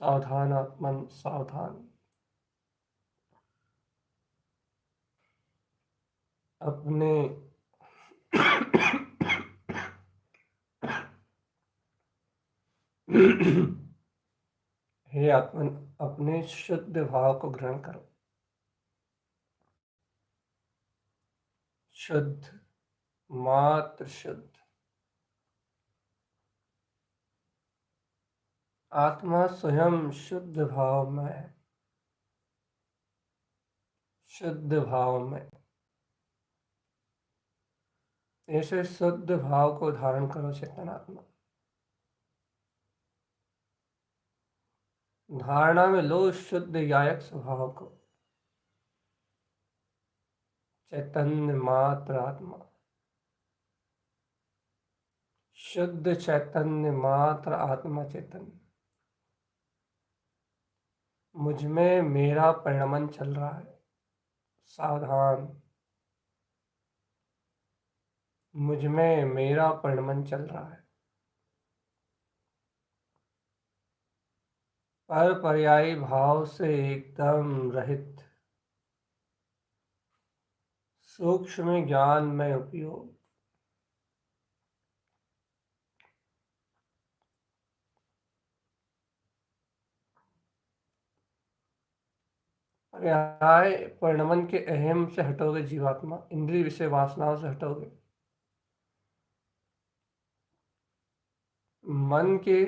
सावधान आत्मन सावधान। अपने हे आत्मन, अपने शुद्ध भाव को ग्रहण करो। शुद्ध, मात्र शुद्ध। आत्मा स्वयं शुद्ध भाव में है, शुद्ध भाव में। ऐसे शुद्ध भाव को धारण करो चेतन आत्मा। धारणा में लो शुद्ध यायक स्वभाव को, चैतन्य मात्र आत्मा, शुद्ध चैतन्य मात्र आत्मा चैतन्य। मुझ में मेरा परिणमन चल रहा है, सावधान। मुझ में मेरा परिणमन चल रहा है। पर पर्यायी भाव से एकदम रहित, सूक्ष्म ज्ञान में उपयोग। पर्याय परिणमन के अहम से हटोगे जीवात्मा, इंद्रिय विषय वासनाओं से हटोगे, मन के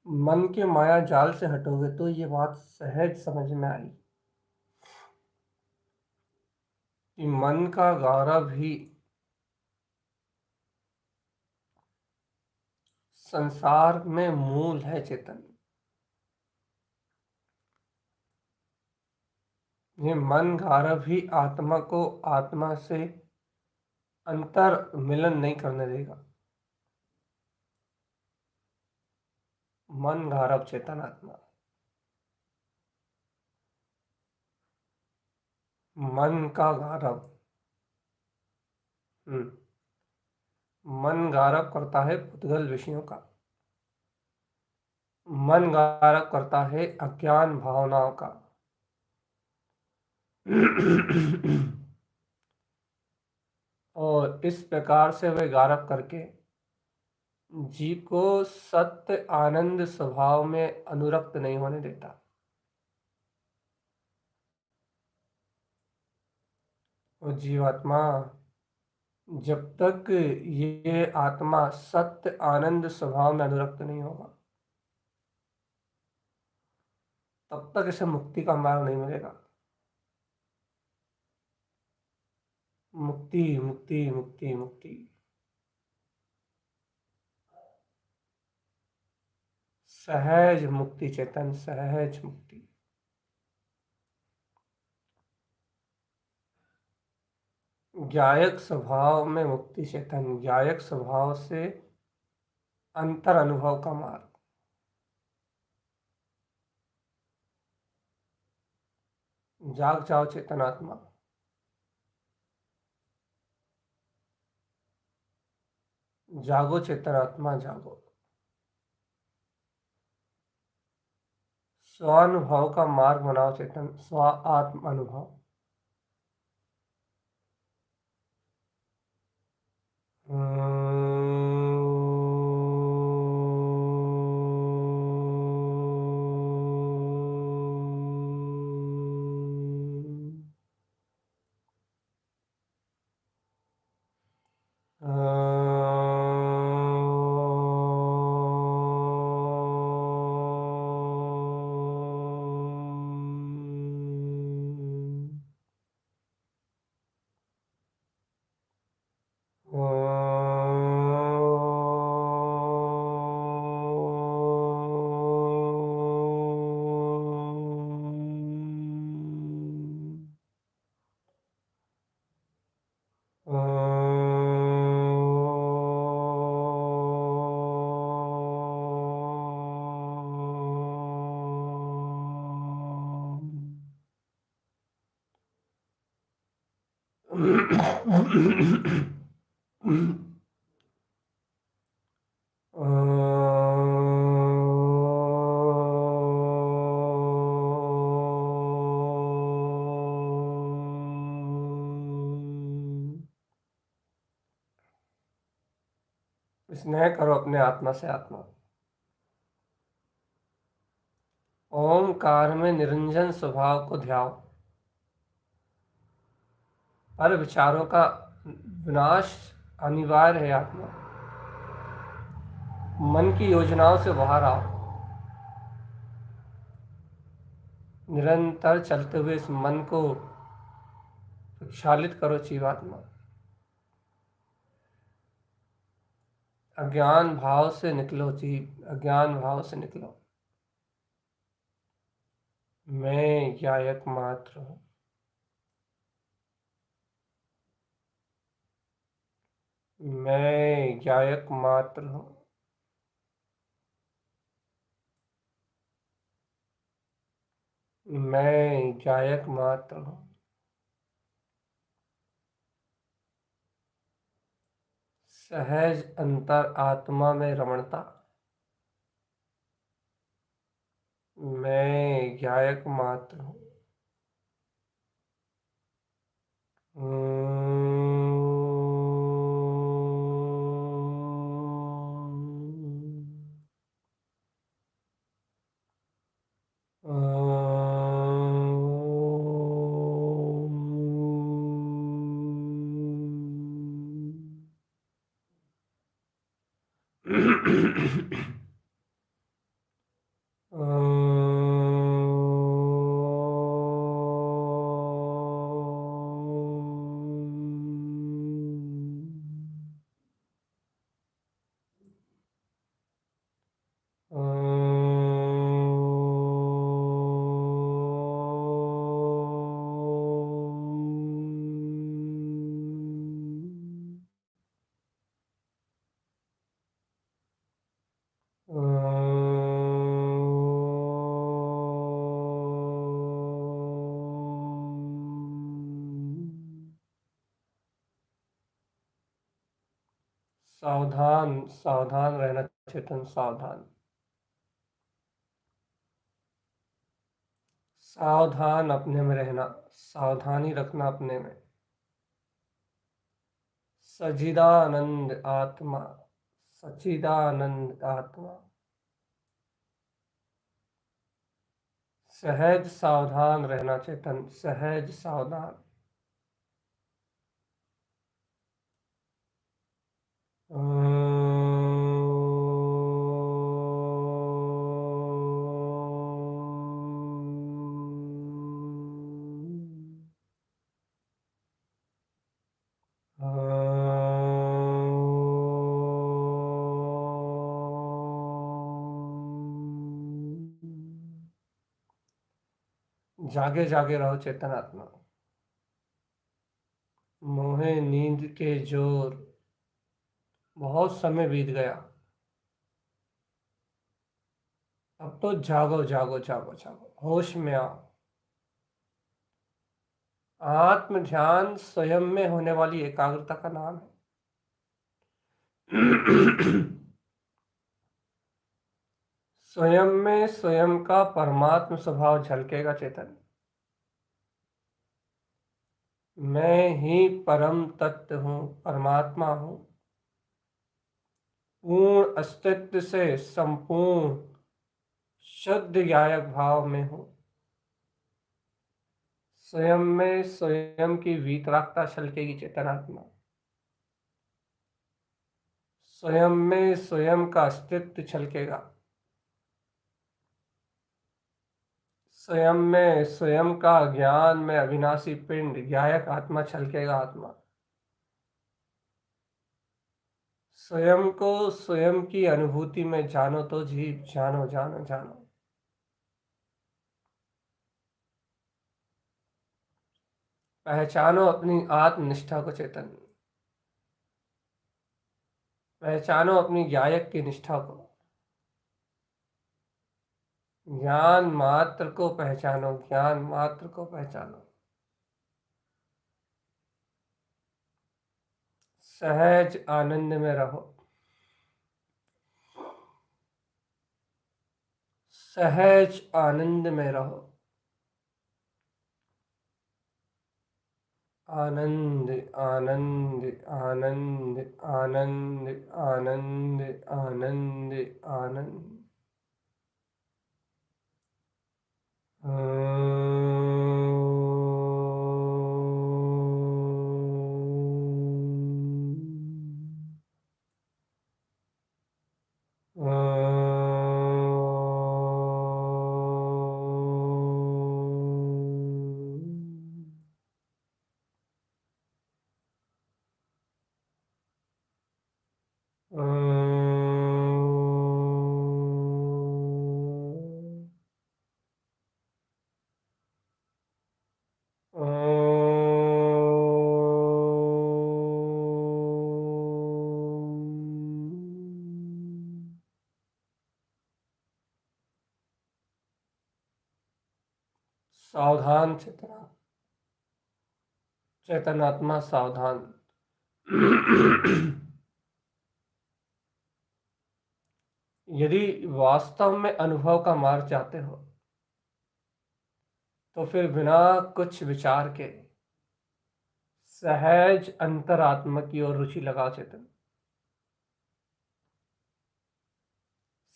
मन के माया जाल से हटोगे तो ये बात सहज समझ में आई कि मन का गौरव ही संसार में मूल है चेतन। ये मन गौरव ही आत्मा को आत्मा से अंतर मिलन नहीं करने देगा। मन गौरव चेतन आत्मा, मन का गौरव। मन गौरव करता है पुद्गल विषयों का, मन गौरव करता है अज्ञान भावनाओं का। और इस प्रकार से वे गौरव करके जीव को सत्य आनंद स्वभाव में अनुरक्त नहीं होने देता। और जीवात्मा जब तक ये आत्मा सत्य आनंद स्वभाव में अनुरक्त नहीं होगा तब तक इसे मुक्ति का मार्ग नहीं मिलेगा। मुक्ति मुक्ति मुक्ति मुक्ति, सहज मुक्ति चेतन, सहज मुक्ति। ज्ञायक स्वभाव में मुक्ति चेतन, ज्ञायक स्वभाव से अंतर अनुभव का मार्ग। जाग जाओ चेतन आत्मा, जागो चेतन आत्मा, जागो। स्वानुभव का मार्ग बनाओ चेतन, स्व आत्म अनुभव। स्नेह करो अपने आत्मा से आत्मा। ओमकार में निरंजन स्वभाव को ध्याओ। पर विचारों का विनाश अनिवार्य है आत्मा। मन की योजनाओं से बाहर आओ। निरंतर चलते हुए इस मन को प्रक्षालित करो जीवात्मा। अज्ञान भाव से निकलो जीव, अज्ञान भाव से निकलो। मैं गायक मात्र हूँ। मैं गायक मात्र हूँ। मैं गायक मात्र हूँ। सहज अंतर आत्मा में रमणता। मैं गायक मात्र हूँ। सावधान सावधान रहना चेतन, सावधान। सावधान अपने में रहना, सावधानी रखना अपने में। सच्चिदानंद आत्मा, सच्चिदानंद आत्मा। सहज सावधान रहना चेतन, सहज सावधान। जागे जागे रहो चेतन आत्मा। मोहे नींद के जोर, बहुत समय बीत गया। अब तो जागो जागो जागो जागो, होश में आओ। आत्म ध्यान स्वयं में होने वाली एकाग्रता का नाम है। स्वयं में स्वयं का परमात्म स्वभाव झलकेगा चेतन। मैं ही परम तत्व हूँ, परमात्मा हूँ। पूर्ण अस्तित्व से संपूर्ण शुद्ध गायक भाव में हूँ। स्वयं में स्वयं की वीतरागता छलकेगी चेतनात्मा। स्वयं में स्वयं का अस्तित्व छलकेगा। स्वयं में स्वयं का ज्ञान में अविनाशी पिंड गायक आत्मा छलकेगा आत्मा। स्वयं को स्वयं की अनुभूति में जानो तो जीव, जानो जानो जानो। पहचानो अपनी आत्मनिष्ठा को चेतन। पहचानो अपनी गायक की निष्ठा को। ज्ञान मात्र को पहचानो, ज्ञान मात्र को पहचानो। सहज आनंद में रहो। सहज आनंद में रहो। आनंद आनंद आनंद आनंद आनंद आनंद आनंद। सावधान चेतना, चेतनात्मा सावधान। यदि वास्तव में अनुभव का मार्ग चाहते हो तो फिर बिना कुछ विचार के सहज अंतरात्मा की ओर रुचि लगाओ चेतन।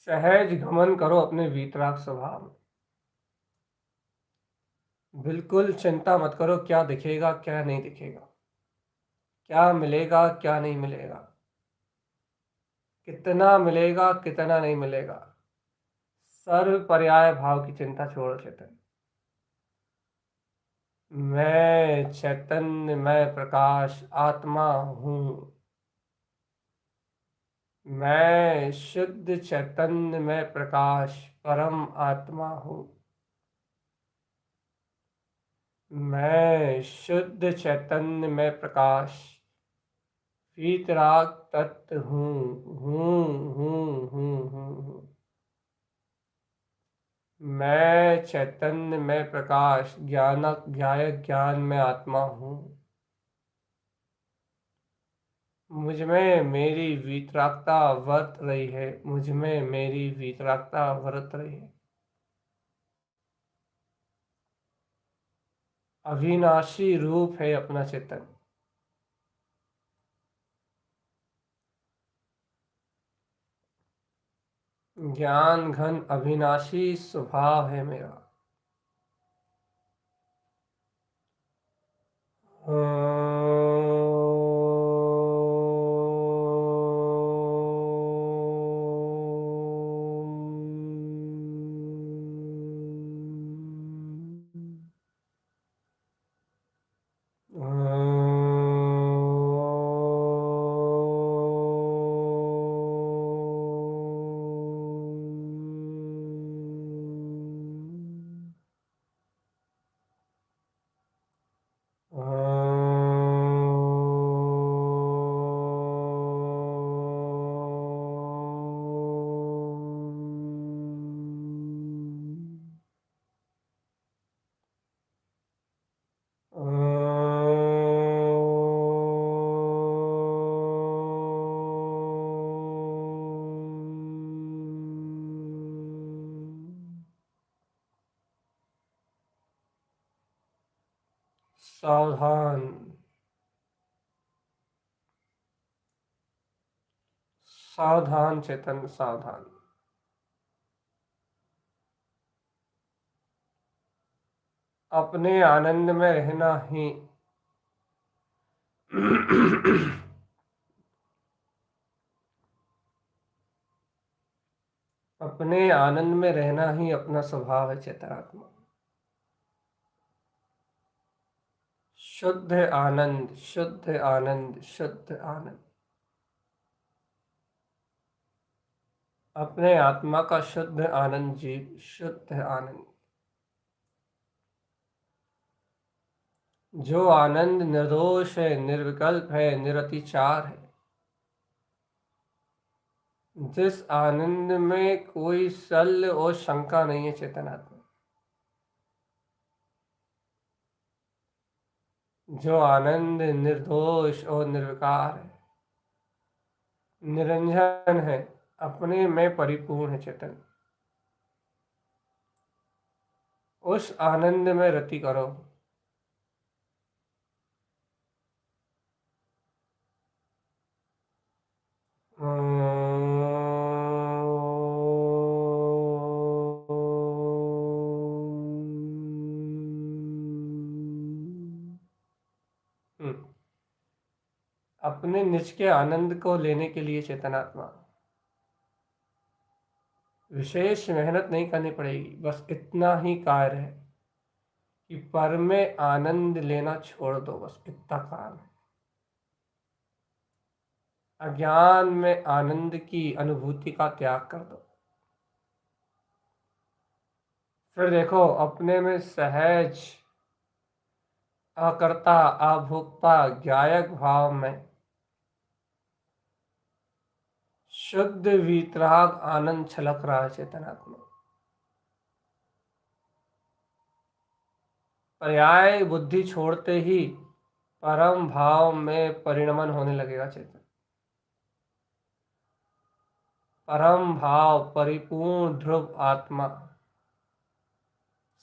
सहज गमन करो अपने वीतराग स्वभाव में। बिल्कुल चिंता मत करो क्या दिखेगा क्या नहीं दिखेगा, क्या मिलेगा क्या नहीं मिलेगा, कितना मिलेगा कितना नहीं मिलेगा। सर्व पर्याय भाव की चिंता छोड़ो चेतन। मैं चैतन्य, मैं प्रकाश आत्मा हूँ। मैं शुद्ध चैतन्य, मैं प्रकाश परम आत्मा हूँ। मैं शुद्ध चैतन्य, मैं प्रकाश वीतराग तत्व हूँ। मैं चैतन्य, मैं प्रकाश ज्ञानक ज्ञायक ज्ञान में आत्मा हूँ। मुझ में मेरी वीतरागता वर्त रही है, मुझ में मेरी वीतरागता वर्त रही है। अविनाशी रूप है अपना चेतन। ज्ञान घन अविनाशी स्वभाव है मेरा। सावधान, सावधान चेतन सावधान। अपने आनंद में रहना ही अपने आनंद में रहना ही अपना स्वभाव है चेतनात्मा। शुद्ध आनंद, शुद्ध आनंद, शुद्ध आनंद। अपने आत्मा का शुद्ध आनंद जीव, शुद्ध आनंद। जो आनंद निर्दोष है, निर्विकल्प है, निरतिचार है। जिस आनंद में कोई शल्य और शंका नहीं है चेतनात्मा। जो आनंद निर्दोष और निर्विकार है, निरंजन है, अपने में परिपूर्ण है चेतन। उस आनंद में रति करो। अपने निज के आनंद को लेने के लिए चेतनात्मा विशेष मेहनत नहीं करनी पड़ेगी। बस इतना ही कार्य है कि पर में आनंद लेना छोड़ दो, बस इतना काम है। अज्ञान में आनंद की अनुभूति का त्याग कर दो। फिर देखो अपने में सहज अकर्ता अभोक्ता ज्ञायक भाव में शुद्ध वीतराग आनंद छलक रहा है चेतनात्मा। पर्याय बुद्धि छोड़ते ही परम भाव में परिणमन होने लगेगा चेतन। परम भाव परिपूर्ण ध्रुव आत्मा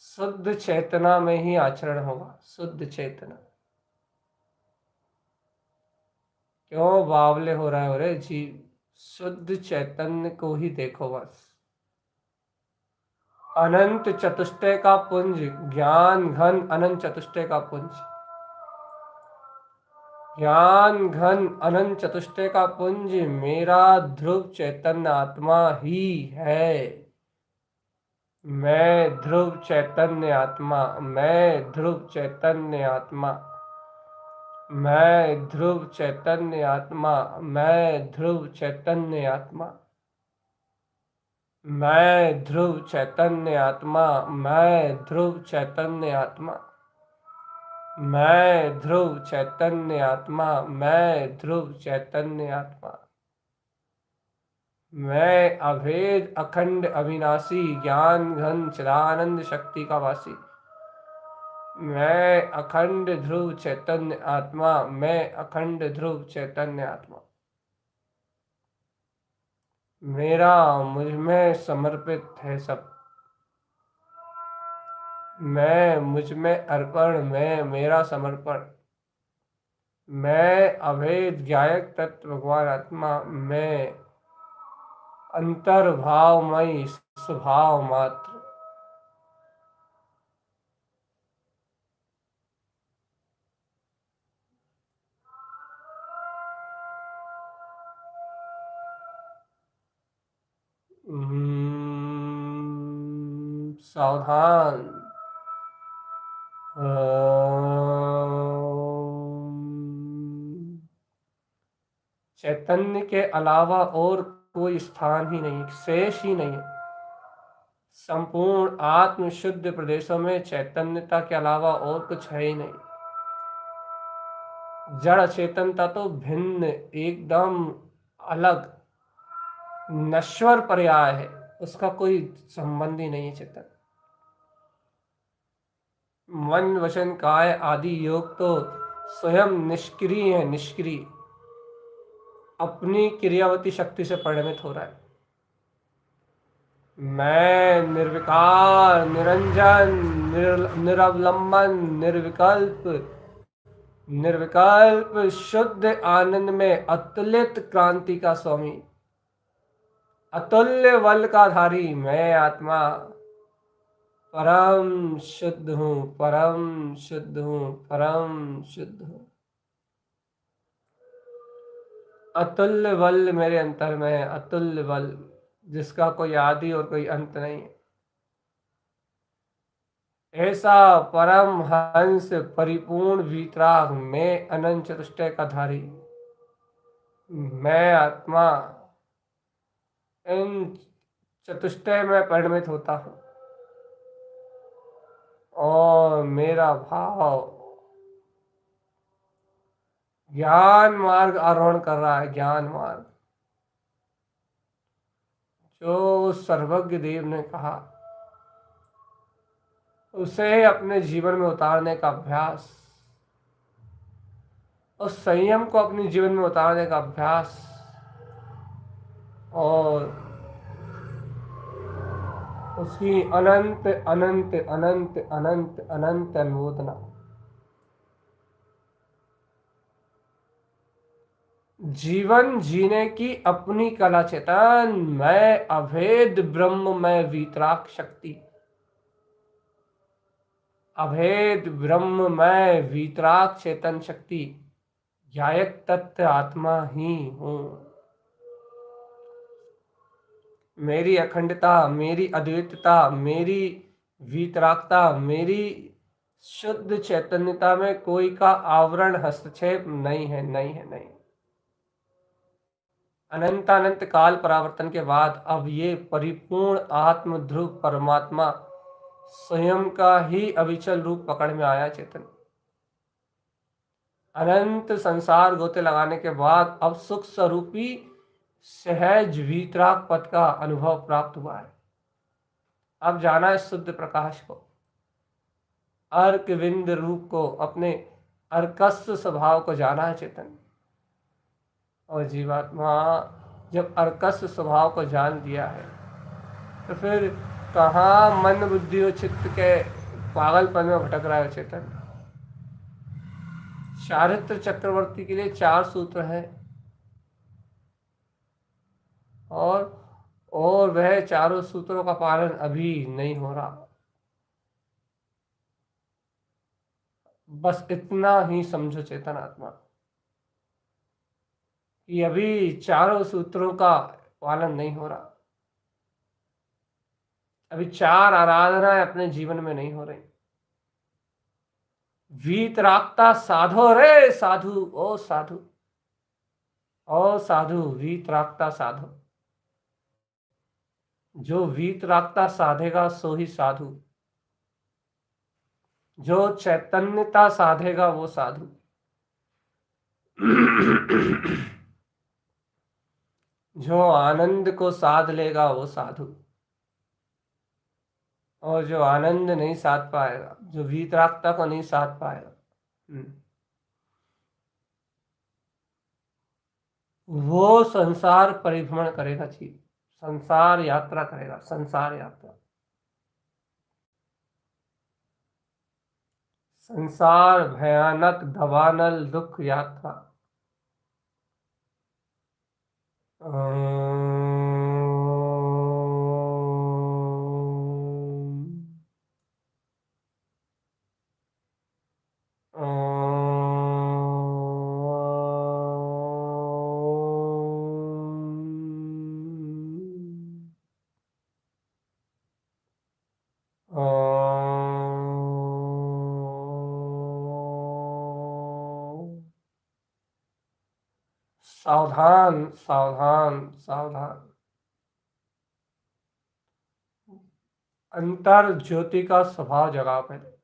शुद्ध चेतना में ही आचरण होगा। शुद्ध चेतना। क्यों बावले हो रहे हो रे जीव? शुद्ध चैतन्य को ही देखो बस। अनंत चतुष्टय का पुंज ज्ञान घन अनंत चतुष्टय का पुंज ज्ञान घन अनंत चतुष्टय का पुंज मेरा ध्रुव चैतन्य आत्मा ही है। मैं ध्रुव चैतन्य आत्मा, मैं ध्रुव चैतन्य आत्मा, मैं ध्रुव चैतन्य आत्मा, मैं ध्रुव चैतन्य आत्मा, मैं ध्रुव चैतन्य आत्मा, मैं ध्रुव चैतन्य आत्मा, मैं ध्रुव चैतन्य आत्मा, मैं ध्रुव चैतन्य आत्मा, मैं अभेद अखंड अविनाशी ज्ञान घन चिदानंद शक्ति का वासी, मैं अखंड ध्रुव चैतन्य आत्मा, मैं अखंड ध्रुव चैतन्य आत्मा। मेरा मुझ में समर्पित है सब। मैं मुझ में अर्पण, मैं मेरा समर्पण, मैं अभेद ज्ञायक तत्व भगवान आत्मा, मैं अंतर्भावमयी स्वभाव मात्र। सावधान। चैतन्य के अलावा और कोई स्थान ही नहीं, शेष ही नहीं। संपूर्ण आत्म शुद्ध प्रदेशों में चैतन्यता के अलावा और कुछ है ही नहीं। जड़ चेतनता तो भिन्न, एकदम अलग नश्वर पर्याय है, उसका कोई संबंध ही नहीं है चेतन। मन वचन काय आदि योग तो स्वयं निष्क्रिय है, निष्क्रिय, अपनी क्रियावती शक्ति से परिणमित हो रहा है। मैं निर्विकार निरंजन निरवलंबन निर्विकल्प निर्विकल्प शुद्ध आनंद में अतुलित क्रांति का स्वामी, अतुल्य बल का धारी मैं आत्मा परम शुद्ध हूँ, परम शुद्ध हूँ, परम शुद्ध हूँ। अतुल्य बल मेरे अंतर में है, अतुल्य बल जिसका कोई आदि और कोई अंत नहीं है। ऐसा परम हंस परिपूर्ण वीतराग में अनंत चतुष्टय का धारी मैं आत्मा इन चतुष्टय में परिणमित होता हूँ और मेरा भाव ज्ञान मार्ग आरोहण कर रहा है। ज्ञान मार्ग जो सर्वज्ञ देव ने कहा उसे अपने जीवन में उतारने का अभ्यास, उस संयम को अपने जीवन में उतारने का अभ्यास और उसकी अनंत अनंत अनंत अनंत अनंत अनुमोदना। जीवन जीने की अपनी कला चेतन, मैं अभेद ब्रह्म, मैं वीतराग शक्ति, अभेद ब्रह्म मैं वीतराग चेतन शक्ति ज्ञायक तत्व आत्मा ही हूँ। मेरी अखंडता, मेरी अद्वितीयता, मेरी वीतरागता, मेरी शुद्ध चैतन्यता में कोई का आवरण हस्तक्षेप नहीं है, नहीं है, नहीं। अनंतानंत काल परावर्तन के बाद अब ये परिपूर्ण आत्म ध्रुव परमात्मा स्वयं का ही अविचल रूप पकड़ में आया चेतन। अनंत संसार गोते लगाने के बाद अब सुख स्वरूपी सहज वीतराग पद का अनुभव प्राप्त हुआ है। अब जाना है शुद्ध प्रकाश को, अर्क विंद रूप को, अपने अर्कस्व स्वभाव को जाना है चेतन। और जीवात्मा जब अर्कस्व स्वभाव को जान दिया है तो फिर कहाँ मन बुद्धि और चित्त के पागलपन में भटक रहा है चेतन। चारित्र चक्रवर्ती के लिए 4 सूत्र हैं और वह चारों सूत्रों का पालन अभी नहीं हो रहा। बस इतना ही समझो चेतन आत्मा कि अभी चारों सूत्रों का पालन नहीं हो रहा। अभी 4 आराधनाएं अपने जीवन में नहीं हो रही। वीतरागता साधो रे साधु, ओ साधु, ओ साधु, वीतरागता साधो। जो वीतरागता साधेगा सो ही साधु, जो चैतन्यता साधेगा वो साधु। जो आनंद को साध लेगा वो साधु, और जो आनंद नहीं साध पाएगा, जो वीतरागता को नहीं साध पाएगा, वो संसार परिभ्रमण करेगा जी, संसार यात्रा करेगा, संसार यात्रा, संसार भयानक दवानल दुख यात्रा। सावधान सावधान सावधान, अंतर ज्योति का स्वभाव जगा पहले।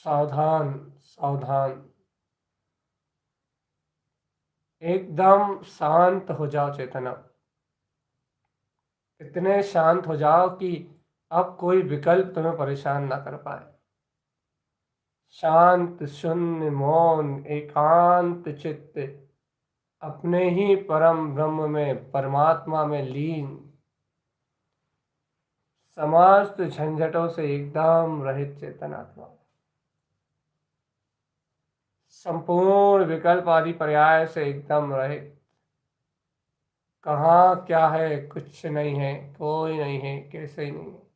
सावधान सावधान, एकदम शांत हो जाओ चेतना। इतने शांत हो जाओ कि अब कोई विकल्प तुम्हें परेशान ना कर पाए। शांत शून्य मौन एकांत चित्त, अपने ही परम ब्रह्म में परमात्मा में लीन, समस्त झंझटों से एकदम रहित चेतन आत्मा, संपूर्ण विकल्प आदि पर्याय से एकदम रहित। कहाँ क्या है, कुछ नहीं है, कोई नहीं है, कैसे ही नहीं है।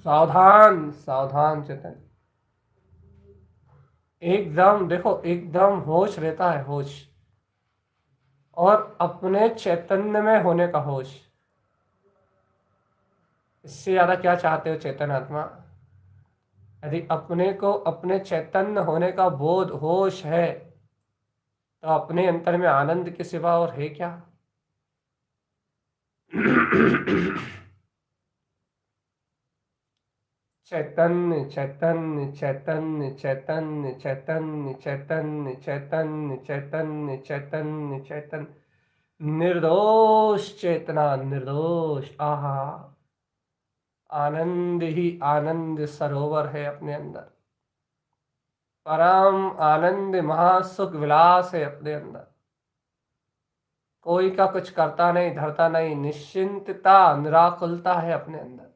सावधान सावधान चेतन, एकदम देखो, एकदम होश रहता है, होश, और अपने चैतन्य में होने का होश। इससे ज्यादा क्या चाहते हो चेतन आत्मा? यदि अपने को अपने चैतन्य होने का बोध होश है तो अपने अंतर में आनंद के सिवा और है क्या? चैतन्य चैतन्य चैतन्य चैतन्य चैतन्य चैतन्य चैतन्य चैतन्य चैतन्य चैतन्य, निर्दोष चेतना, निर्दोष, आहा, आनंद ही आनंद सरोवर है अपने अंदर, परम आनंद महासुख विलास है अपने अंदर। कोई का कुछ करता नहीं, धरता नहीं, निश्चिंतता, निराकुलता है अपने अंदर।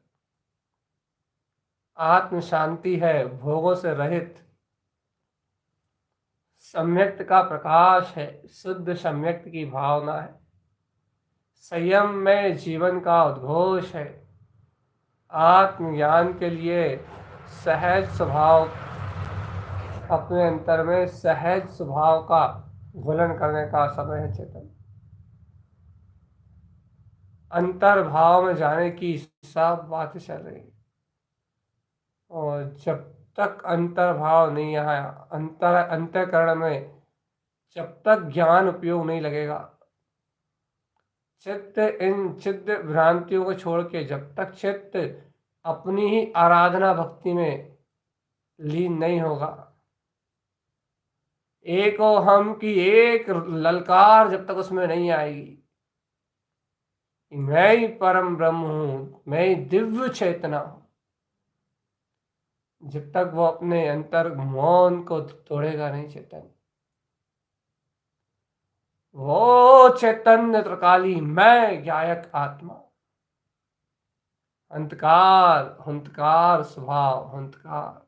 आत्म शांति है, भोगों से रहित, सम्यक्त का प्रकाश है, शुद्ध सम्यक्त की भावना है, संयम में जीवन का उद्घोष है, आत्मज्ञान के लिए सहज स्वभाव, अपने अंतर में सहज स्वभाव का घुलन करने का समय है चेतन। अंतर्भाव में जाने की सब बातें चल रही, और जब तक अंतर्भाव नहीं आया, अंतःकरण में जब तक ज्ञान उपयोग नहीं लगेगा, चित्त इन चित्त भ्रांतियों को छोड़ के जब तक चित्त अपनी ही आराधना भक्ति में लीन नहीं होगा, एक हम की एक ललकार जब तक उसमें नहीं आएगी, मैं ही परम ब्रह्म हूं, मैं ही दिव्य चेतना हूं, जब तक वो अपने अंतर मौन को तोड़ेगा नहीं चेतन, वो चैतन्य त्रिकाली मैं ज्ञायक आत्मा, अंतकार हुंतकार स्वभाव, हुंतकार,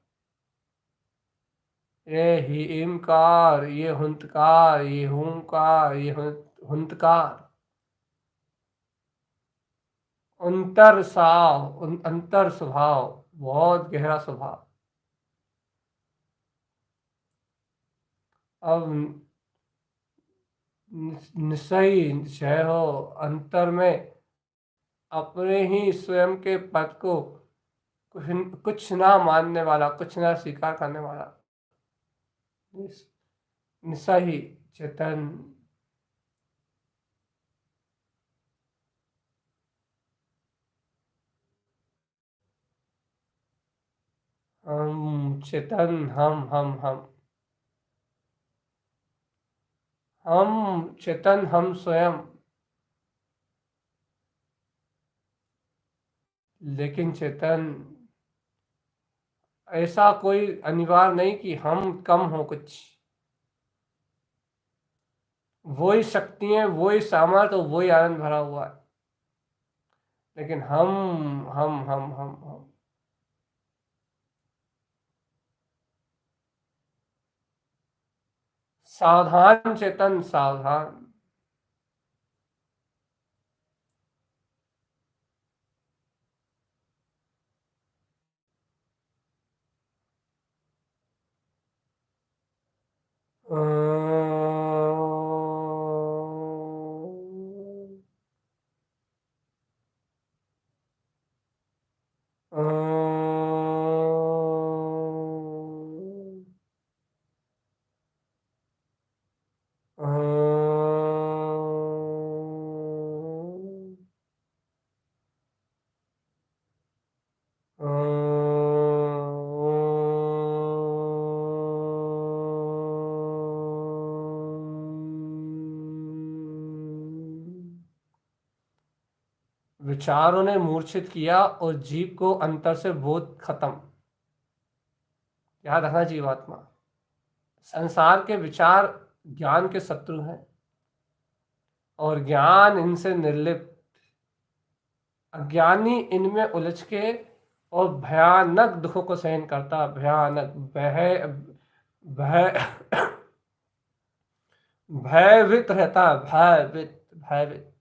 ये हीमकार, ये हुंतकार, ये हूंकार, ये हुंतकार, अंतर साव, अंतर स्वभाव, बहुत गहरा स्वभाव। अब निश्चय जय हो, अंतर में अपने ही स्वयं के पद को कुछ ना मानने वाला, कुछ ना स्वीकार करने वाला निश्चय चेतन। हम चेतन, हम चेतन, हम स्वयं, लेकिन चेतन ऐसा कोई अनिवार्य नहीं कि हम कम हो कुछ, वही शक्ति है, वही सामर्थ्य, वही आनंद भरा हुआ है, लेकिन हम सावधान चेतन, सावधान। विचारों ने मूर्छित किया और जीव को अंतर से बोध खत्म। याद रखना जीवात्मा, संसार के विचार ज्ञान के शत्रु हैं और ज्ञान इनसे निर्लिप्त, अज्ञानी इनमें उलझ के और भयानक दुखों को सहन करता, भयानक भय भय भयभीत रहता, भयभीत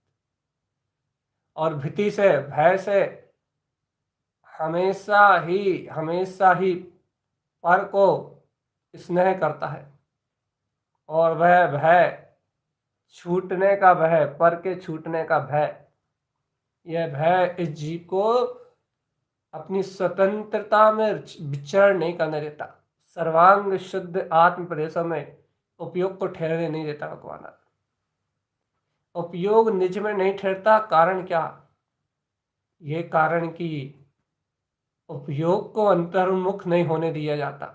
और भीति से, भय से हमेशा ही पर को स्नेह करता है, और वह भय छूटने का भय, पर के छूटने का भय, यह भय इस जीव को अपनी स्वतंत्रता में विचरण नहीं करने देता, सर्वांग शुद्ध आत्म प्रदेशों में उपयोग को ठहरने नहीं देता भगवान। उपयोग निज में नहीं ठहरता, कारण क्या? ये कारण कि उपयोग को अंतर्मुख नहीं होने दिया जाता,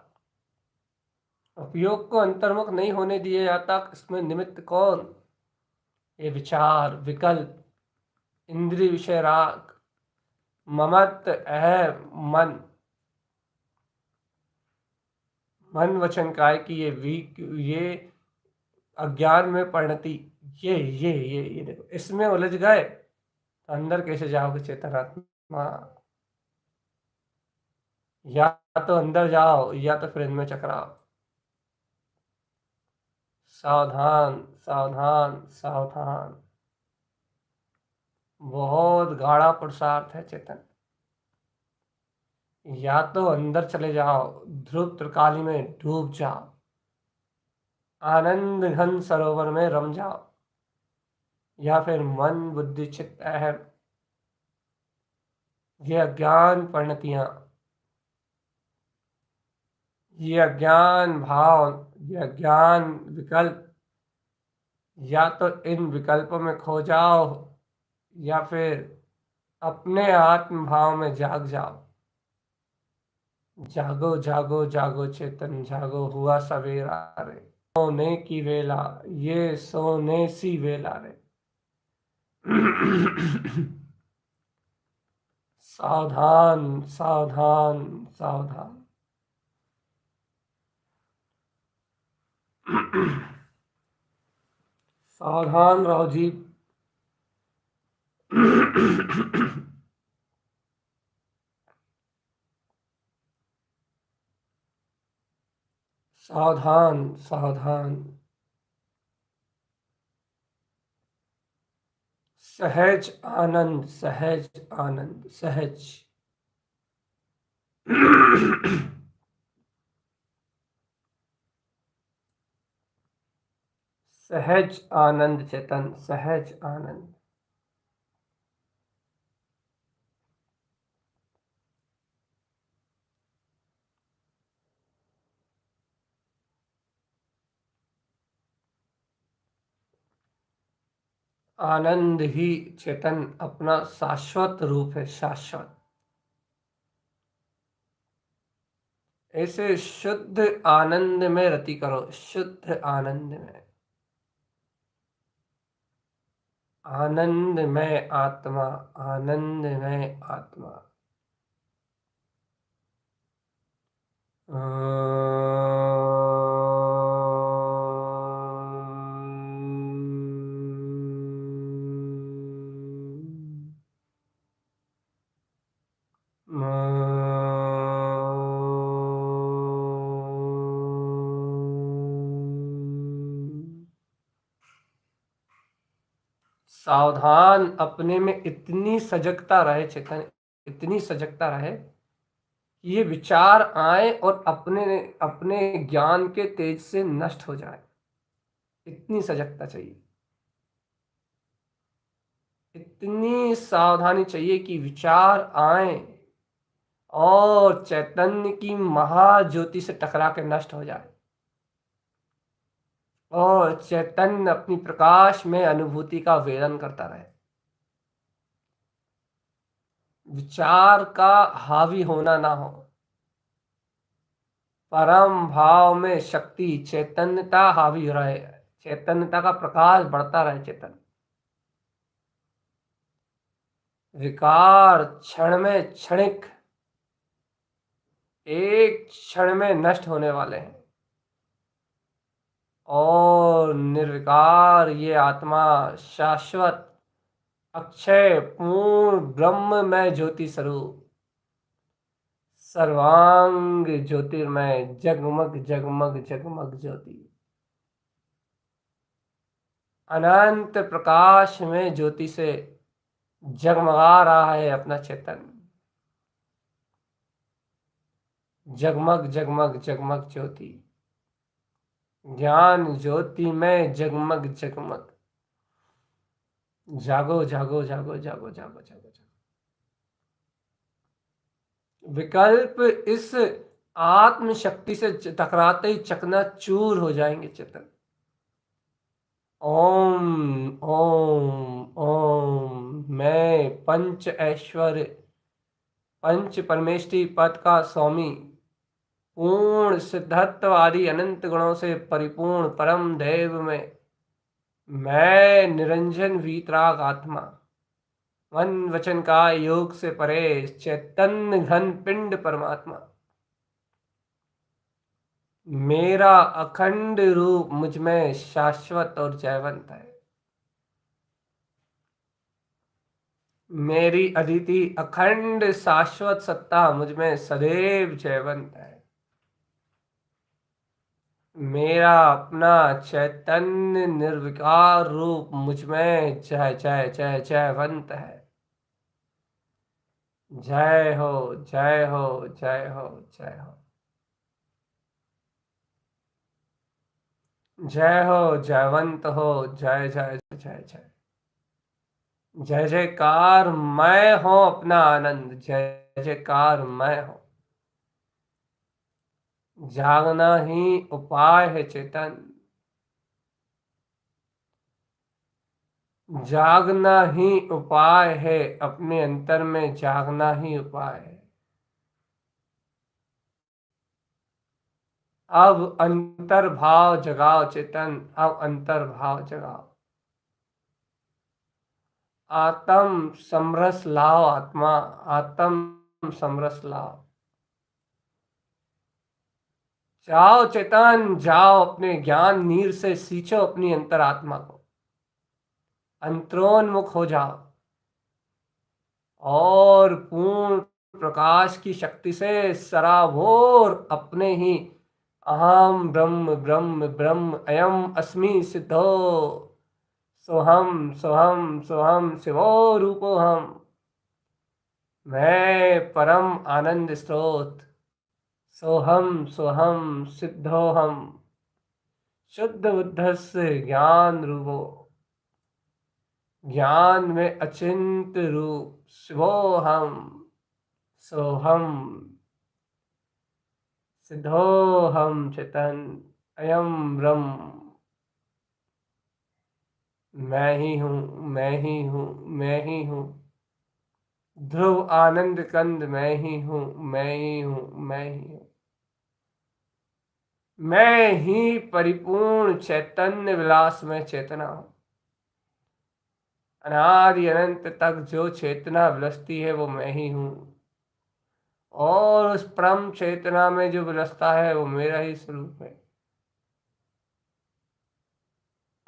उपयोग को अंतर्मुख नहीं होने दिया जाता। इसमें निमित्त कौन? ये विचार, विकल्प, इंद्रिय विषय राग, ममत्व, मन, मन वचन काय की ये अज्ञान में परिणति, ये देखो, इसमें उलझ गए तो अंदर कैसे जाओगे चेतनात्मा? या तो अंदर जाओ या तो फिर इनमें चकराओ। सावधान सावधान सावधान, बहुत गाढ़ा पुरुषार्थ है चेतन। या तो अंदर चले जाओ, ध्रुव त्रिकाली में डूब जाओ, आनंद घन सरोवर में रम जाओ, या फिर मन बुद्धि चित्त अहम, ये अज्ञान परिणतियां, ये अज्ञान भाव, ये अज्ञान विकल्प, या तो इन विकल्पों में खो जाओ या फिर अपने आत्म भाव में जाग जाओ। जागो जागो जागो चेतन जागो, हुआ सवेरा रे, सोने की वेला, ये सोने सी वेला रे। सावधान सावधान सावधान। सावधान रहो जी। सावधान सावधान। सहज आनंद सहज आनंद सहज। सहज आनंद चेतन, सहज आनंद। आनंद ही चेतन अपना शाश्वत रूप है, शाश्वत। ऐसे शुद्ध आनंद में रति करो, शुद्ध आनंद में। आनंद में आत्मा, आनंद में आत्मा। सावधान, अपने में इतनी सजगता रहे चेतन, इतनी सजगता रहे कि ये विचार आए और अपने अपने ज्ञान के तेज से नष्ट हो जाए। इतनी सजगता चाहिए, इतनी सावधानी चाहिए कि विचार आए और चैतन्य की महाज्योति से टकरा के नष्ट हो जाए और चैतन्य अपनी प्रकाश में अनुभूति का वेदन करता रहे। विचार का हावी होना ना हो, परम भाव में शक्ति चैतन्यता हावी रहे, चैतन्यता का प्रकाश बढ़ता रहे। चेतन विकार क्षण में, क्षणिक, एक क्षण में नष्ट होने वाले हैं और निर्विकार ये आत्मा शाश्वत अक्षय पूर्ण ब्रह्म में ज्योति स्वरूप, सर्वांग ज्योतिर्मय, जगमग जगमग जगमग ज्योति, अनंत प्रकाश में ज्योति से जगमगा रहा है अपना चेतन। जगमग जगमग जगमग ज्योति, ज्ञान ज्योति में जगमग जगमग। जागो जागो जागो जागो जागो जागो जागो। विकल्प इस आत्म शक्ति से टकराते ही चकनाचूर हो जाएंगे चेतन। ओम ओम ओम। मैं पंच ऐश्वर्य, पंच परमेष्टि पद का स्वामी, पूर्ण सिद्धत्व आदि अनंत गुणों से परिपूर्ण परम देव में मैं निरंजन वीतराग आत्मा, मन वचन का योग से परे चैतन्य घन पिंड परमात्मा, मेरा अखंड रूप मुझ में शाश्वत और जयवंत है। मेरी अदिति अखंड शाश्वत सत्ता मुझ में सदैव जयवंत है। मेरा अपना चैतन्य निर्विकार रूप मुझ में जय जय जय जयवंत है। जय हो, जय हो, जय हो, जय हो। जय हो, जयवंत हो, जय जय जय जय। जय जयकार मैं हो अपना आनंद, जय जयकार मैं हो। जागना ही उपाय है चेतन, जागना ही उपाय है, अपने अंतर में जागना ही उपाय है। अब अंतर्भाव जगाओ चेतन, अब अंतर्भाव जगाओ। आत्म समरस लाओ आत्मा, आत्म समरस लाओ। जाओ चेतन, जाओ अपने ज्ञान नीर से सींचो अपनी अंतरात्मा को, अंतरोन्मुख हो जाओ और पूर्ण प्रकाश की शक्ति से सराबोर अपने ही अहम ब्रह्म ब्रह्म ब्रह्म अयम अस्मि सिद्धो सोहम सोहम सोहम शिवो रूपो हम, मैं परम आनंद स्रोत सोहम सोहम सिद्धोहम, शुद्ध बुद्ध से ज्ञान रूपो, ज्ञान में अचिंत रूप शिवोहम सोहम सिद्धोहम चेतन अयम ब्रह्म, मैं ही हूँ, मैं ही हूँ, मैं ही हूँ। ध्रुव आनंद कंद मैं ही हूँ, मैं ही हूँ, मैं ही हूँ। मैं ही परिपूर्ण चैतन्य विलास में चेतना हूँ। अनादि अनंत तक जो चेतना विलसती है वो मैं ही हूँ, और उस परम चेतना में जो विलसता है वो मेरा ही स्वरूप है।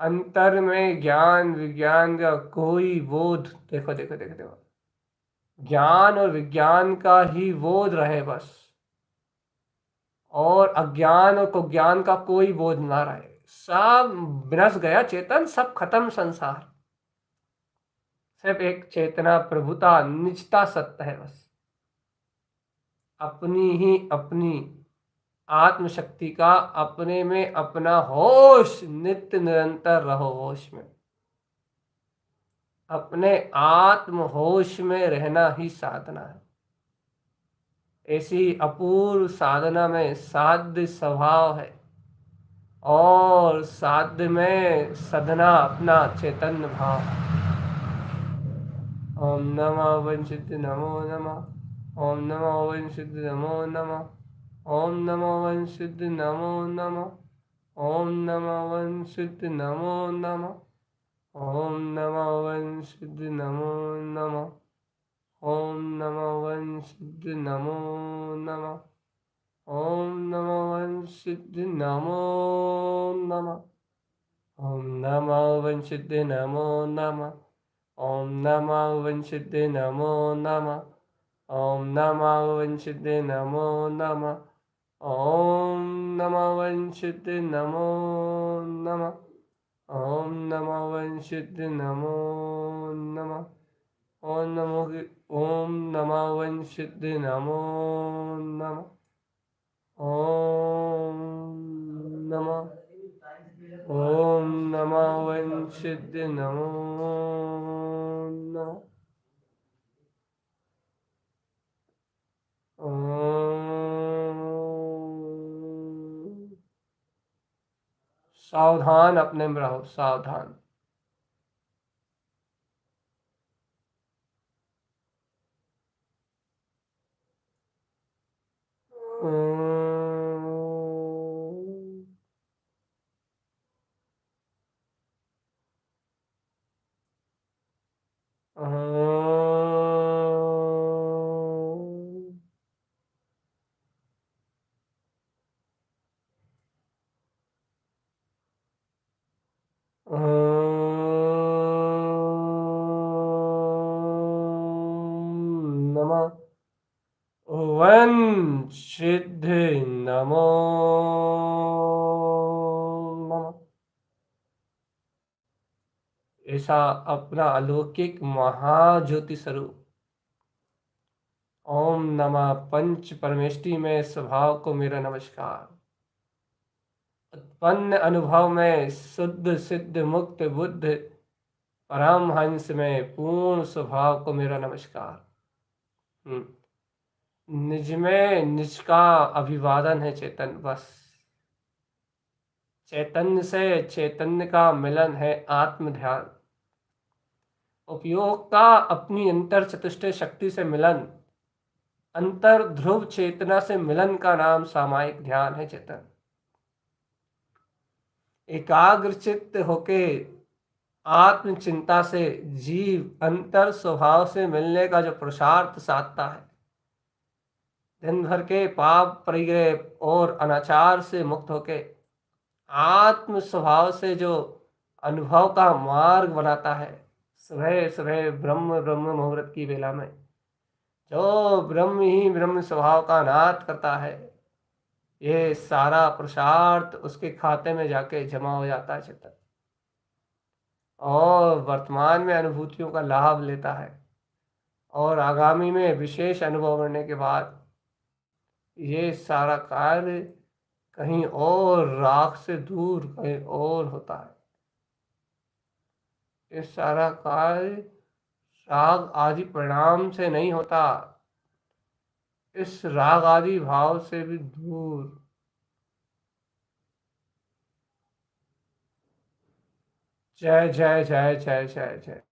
अंतर में ज्ञान विज्ञान का कोई बोध, देखो देखो देखो देखो, ज्ञान और विज्ञान का ही बोध रहे बस, और अज्ञान और को ज्ञान का कोई बोध ना रहे। सब विनस गया चेतन, सब खत्म संसार, सिर्फ एक चेतना प्रभुता निजता सत्य है बस। अपनी ही अपनी आत्मशक्ति का अपने में अपना होश, नित्य निरंतर रहो होश में। अपने आत्म होश में रहना ही साधना है। ऐसी अपूर्व साधना में साध्य स्वभाव है, और साध्य में सदना अपना चैतन्य भाव। ओम नमः वंशित नमो नमः, ओम नमः वंशित नमो नमः, ओम नमः वंशित नमो नमः, ओम नमः वंशित नमो नमः, ओम नमः वंशित नमो नमः, ओम नमः वंशित नमो नमः, ओम नमः वंशित नमो नमः, ओम नमः वंशित नमो नमः, ओम नमः वंशित नमो नमः, ओम नमः वंशित नमो नमः, ओम नमः वंशित नमो नमः, ओम नमः वंशित नमो नमः, ओम नमः वंशित नमो नमः, ओम नमः, ओम नमः वंशित नमो नमः, ओम। सावधान अपने में रहो, सावधान। ओम। वंशिद्धि नमो नमः। ऐसा अपना अलौकिक महाज्योति स्वरूप ओम नमः पंच परमेष्टि में स्वभाव को मेरा नमस्कार। उत्पन्न अनुभव में शुद्ध सिद्ध मुक्त बुद्ध परमहंस में पूर्ण स्वभाव को मेरा नमस्कार। निज में निज का अभिवादन है चेतन बस। चैतन्य से चैतन्य का मिलन है आत्म ध्यान। उपयोग का अपनी अंतर चतुष्टय शक्ति से मिलन, अंतर ध्रुव चेतना से मिलन का नाम सामायिक ध्यान है चेतन। एकाग्र चित्त होके आत्म चिंता से जीव अंतर स्वभाव से मिलने का जो पुरुषार्थ साधता है, दिन भर के पाप परिग्रह और अनाचार से मुक्त होके आत्म स्वभाव से जो अनुभव का मार्ग बनाता है, सुबह सुबह ब्रह्म ब्रह्म मुहूर्त की बेला में जो ब्रह्म ही ब्रह्म स्वभाव का नाद करता है, ये सारा पुरुषार्थ उसके खाते में जाके जमा हो जाता है चेतन, और वर्तमान में अनुभूतियों का लाभ लेता है, और आगामी में विशेष अनुभव करने के बाद ये सारा कार्य कहीं और राग से दूर कहीं और होता है। ये सारा कार्य राग आदि परिणाम से नहीं होता, इस राग आदि भाव से भी दूर। जय जय जय जय जय जय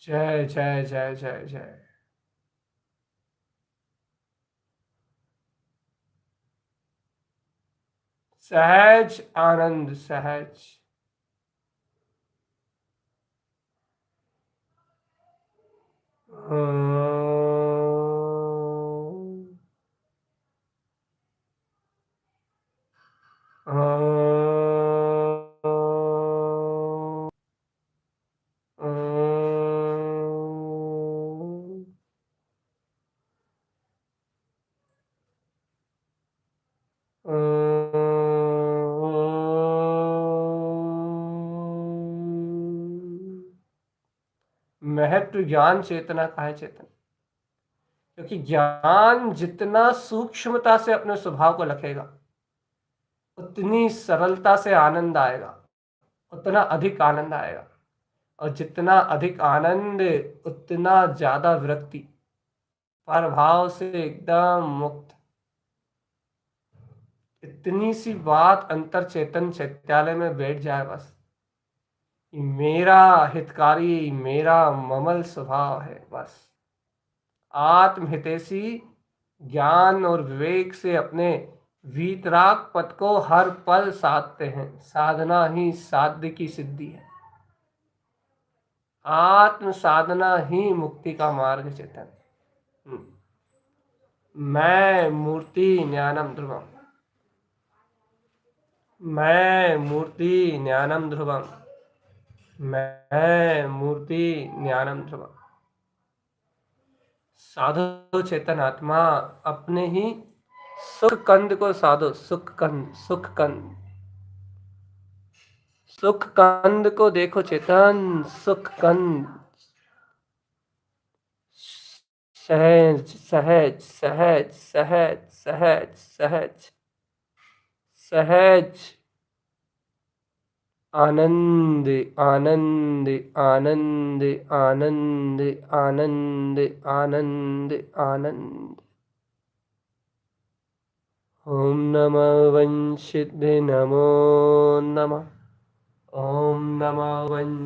जय जय जय जय जय। सहज आनंद सहज। महत्व ज्ञान चेतना का है चेतन, क्योंकि ज्ञान जितना सूक्ष्मता से अपने स्वभाव को रखेगा उतनी सरलता से आनंद आएगा, उतना अधिक आनंद आएगा, और जितना अधिक आनंद उतना ज्यादा विरक्ति, प्रभाव से एकदम मुक्त। इतनी सी बात अंतर चेतन चैत्यालय में बैठ जाए बस, मेरा हितकारी मेरा ममल स्वभाव है बस। आत्महितैषी ज्ञान और विवेक से अपने वीतराग पद को हर पल साधते हैं। साधना ही साध्य की सिद्धि है, आत्म साधना ही मुक्ति का मार्ग चेतन। मैं मूर्ति ज्ञानम ध्रुवम, मैं मूर्ति ज्ञानम ध्रुवम, मैं मूर्ति ज्ञानम ध्रुवम। साधो चेतन आत्मा अपने ही सुख कंद को साधो। सुख कंद, सुख कंद, सुख कंद को देखो चेतन। सुख कंद सहज सहज सहज सहज सहज सहज सहज आनंद आनंद आनंद आनंद आनंद आनंद आनंद। ओम नमः वंशिद्धे नमो नमः। ओम नमः वंश